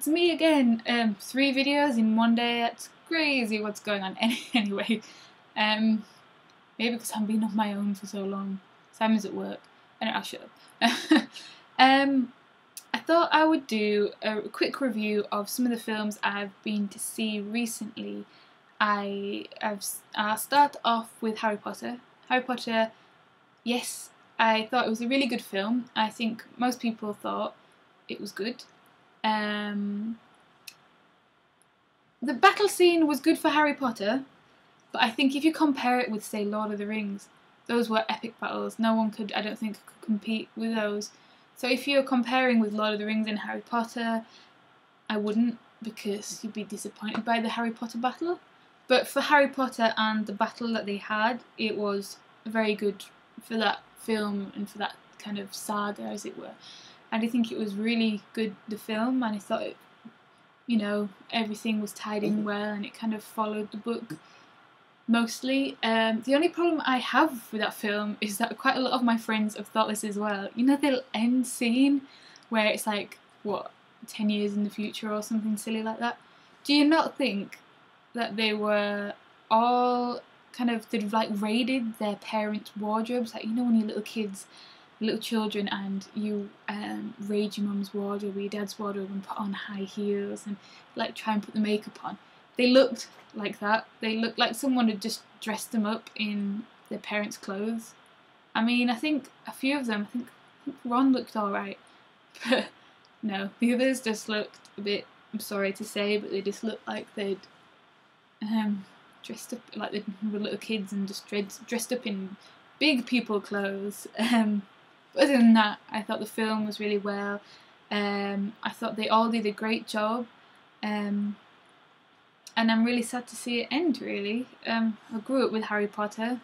it's me again. 3 videos in one day. That's crazy what's going on. Anyway, maybe because I've been on my own for so long. Simon's at work. Anyway, I'll shut up. I thought I would do a quick review of some of the films I've been to see recently. I'll start off with Harry Potter. Harry Potter, yes, I thought it was a really good film. I think most people thought it was good. The battle scene was good for Harry Potter, but I think if you compare it with, say, Lord of the Rings, those were epic battles. No one could, I don't think, could compete with those. So if you're comparing with Lord of the Rings and Harry Potter, I wouldn't, because you'd be disappointed by the Harry Potter battle. But for Harry Potter and the battle that they had, it was very good for that film and for that kind of saga, as it were. And I think it was really good, the film, and I thought it, you know, everything was tied in well and it kind of followed the book mostly. The only problem I have with that film is that quite a lot of my friends have thought this as well. You know, the end scene where it's like, what, 10 years in the future or something silly like that? Do you not think that they were all kind of, they'd like raided their parents' wardrobes? Like, you know, when you're little kids, little children, and you raid your mum's wardrobe or your dad's wardrobe and put on high heels and like try and put the makeup on. They looked like that. They looked like someone had just dressed them up in their parents' clothes. I mean, I think a few of them, I think Ron looked alright, but no, the others just looked a bit, I'm sorry to say, but they just looked like they'd dressed up like they were little kids and just dressed up in big people clothes. But other than that, I thought the film was really well. I thought they all did a great job. And I'm really sad to see it end, really. I grew up with Harry Potter,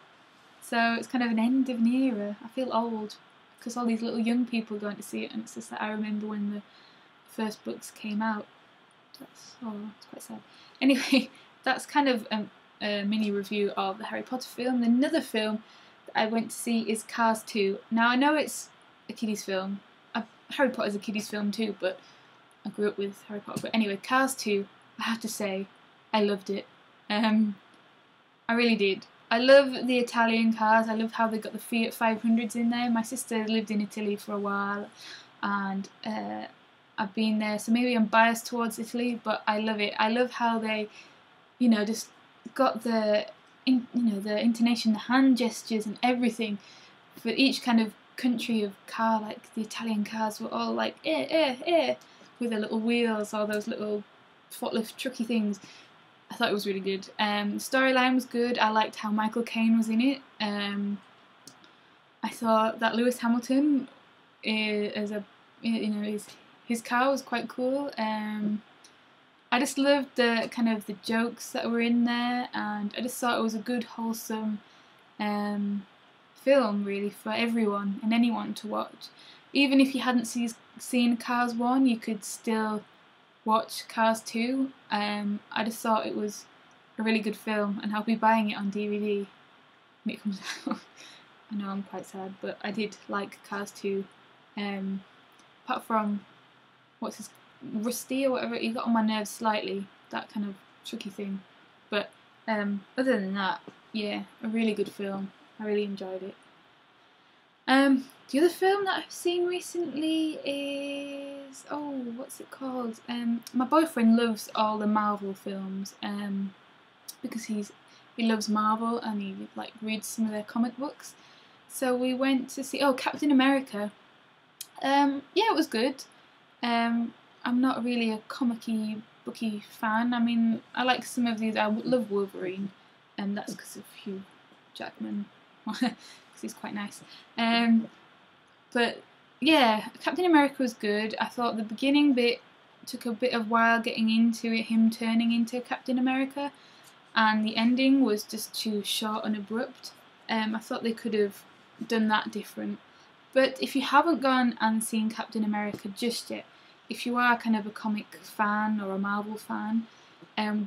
so it's kind of an end of an era. I feel old, because all these little young people going to see it, and it's just like I remember when the first books came out. It's quite sad. Anyway, that's kind of a mini review of the Harry Potter film. Another film that I went to see is Cars 2. Now, I know it's a kiddies film. Harry Potter's a kiddies film too, but I grew up with Harry Potter. But anyway, Cars 2, I have to say, I loved it. I really did. I love the Italian cars. I love how they got the Fiat 500s in there. My sister lived in Italy for a while, and I've been there, so maybe I'm biased towards Italy, but I love it. I love how they, you know, just got the intonation, the hand gestures, and everything for each kind of country of car. Like the Italian cars were all like with their little wheels, all those little forklift trucky things. I thought it was really good. The storyline was good. I liked how Michael Caine was in it. I thought that Lewis Hamilton his car was quite cool. I just loved the kind of the jokes that were in there, and I just thought it was a good, wholesome film, really, for everyone and anyone to watch. Even if you hadn't seen Cars 1, you could still watch Cars 2. I just thought it was a really good film, and I'll be buying it on DVD when it comes out. I know I'm quite sad, but I did like Cars 2. Apart from Rusty or whatever, he got on my nerves slightly, that kind of tricky thing. But other than that, yeah, a really good film. I really enjoyed it. The other film that I've seen recently is, what's it called? My boyfriend loves all the Marvel films, because he loves Marvel and he like reads some of their comic books. So we went to see Captain America. Yeah, it was good. I'm not really a comic-y, booky fan. I mean, I like some of these. I love Wolverine, and that's because of Hugh Jackman, because he's quite nice. But yeah, Captain America was good. I thought the beginning bit took a bit of while getting into it, him turning into Captain America, and the ending was just too short and abrupt. I thought they could have done that different. But if you haven't gone and seen Captain America just yet, if you are kind of a comic fan or a Marvel fan,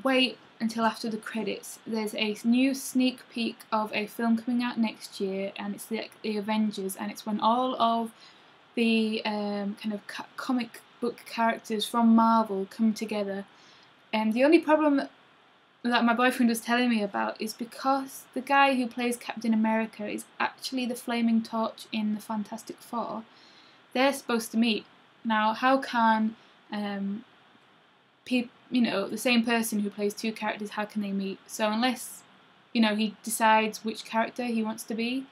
wait until after the credits. There's a new sneak peek of a film coming out next year, and it's the Avengers, and it's when all of the kind of comic book characters from Marvel come together. And the only problem that my boyfriend was telling me about is because the guy who plays Captain America is actually the Flaming Torch in the Fantastic Four, they're supposed to meet. Now, how can the same person who plays two characters, how can they meet? So unless, he decides which character he wants to be,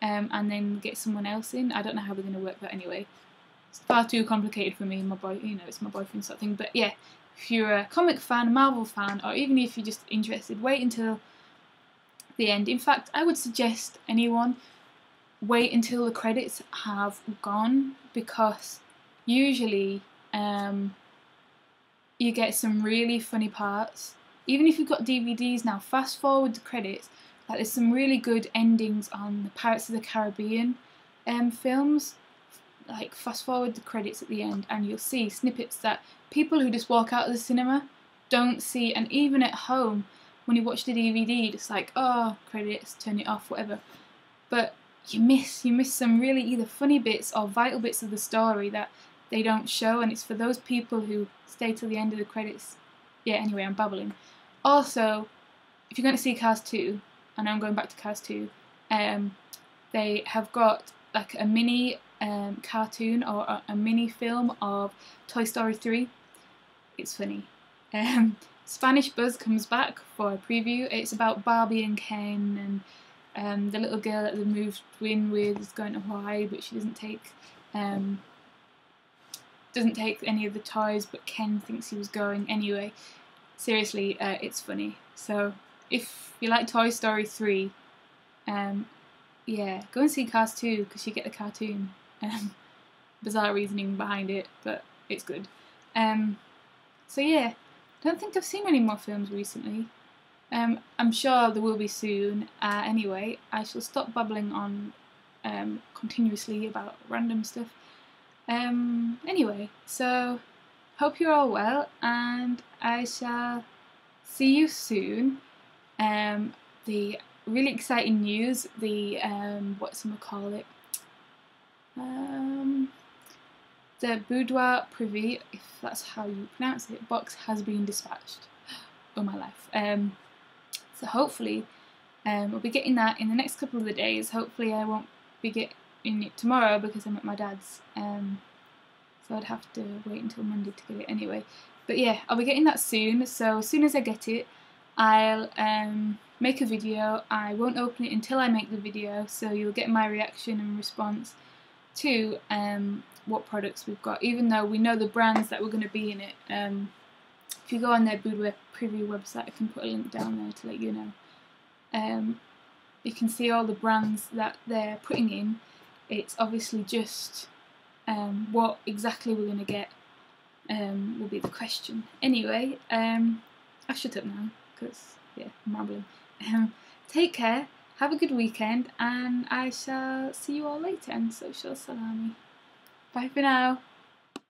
and then get someone else in, I don't know how we're going to work that anyway. It's far too complicated for me. It's my boyfriend sort of thing. But yeah, if you're a comic fan, a Marvel fan, or even if you're just interested, wait until the end. In fact, I would suggest anyone wait until the credits have gone, because usually you get some really funny parts. Even if you've got DVDs now, fast forward the credits. Like, there's some really good endings on the Pirates of the Caribbean films. Like, fast forward the credits at the end and you'll see snippets that people who just walk out of the cinema don't see. And even at home, when you watch the DVD, it's like, oh, credits, turn it off, whatever. But you miss some really either funny bits or vital bits of the story that they don't show, and it's for those people who stay till the end of the credits. Yeah, anyway, I'm babbling. Also, if you're going to see Cars 2, and I'm going back to Cars 2, they have got like a mini cartoon or a mini film of Toy Story 3. It's funny. Spanish Buzz comes back for a preview. It's about Barbie and Ken, and the little girl that they moved in with is going to Hawaii, but she doesn't take any of the toys, but Ken thinks he was going anyway. Seriously, it's funny. So if you like Toy Story 3, yeah, go and see Cars 2 because you get the cartoon. Bizarre reasoning behind it, but it's good. So yeah, don't think I've seen any more films recently. I'm sure there will be soon. Anyway, I shall stop babbling on continuously about random stuff. Anyway, so hope you're all well, and I shall see you soon. The really exciting news, the the Boudoir Privé, if that's how you pronounce it, box has been dispatched. Oh my life. So hopefully we'll be getting that in the next couple of the days. Hopefully I won't be getting it tomorrow because I'm at my dad's, so I'd have to wait until Monday to get it anyway. But yeah, I'll be getting that soon, so as soon as I get it, I'll make a video. I won't open it until I make the video, so you'll get my reaction and response to what products we've got, even though we know the brands that were going to be in it. If you go on their Boudoir Privé website, I can put a link down there to let you know. You can see all the brands that they're putting in. It's obviously just what exactly we're going to get will be the question. Anyway, I shut up now because, yeah, I'm rambling. Take care, have a good weekend, and I shall see you all later, and social salami. Bye for now.